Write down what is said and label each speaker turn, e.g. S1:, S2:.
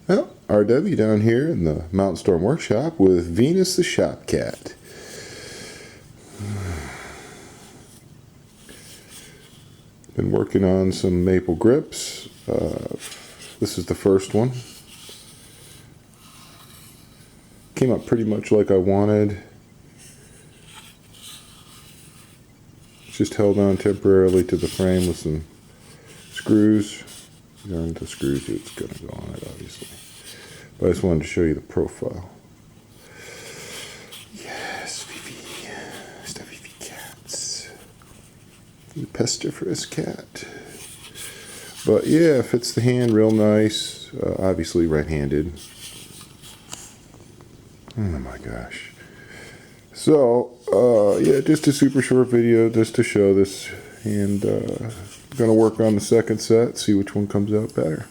S1: Well, RW down here in the Mountain Storm Workshop with Venus the Shop Cat. Been working on some maple grips. This is the first one. Came up pretty much like I wanted. Just held on temporarily to the frame with some screws. These aren't the screws that's going to go on it, obviously. But I just wanted to show you the profile. Yes, Fifi. Stop Fifi cats. You pestiferous cat. But yeah, fits the hand real nice. Obviously right-handed. Oh my gosh. So, yeah, just a super short video just to show this. And I'm going to work on the second set, see which one comes out better.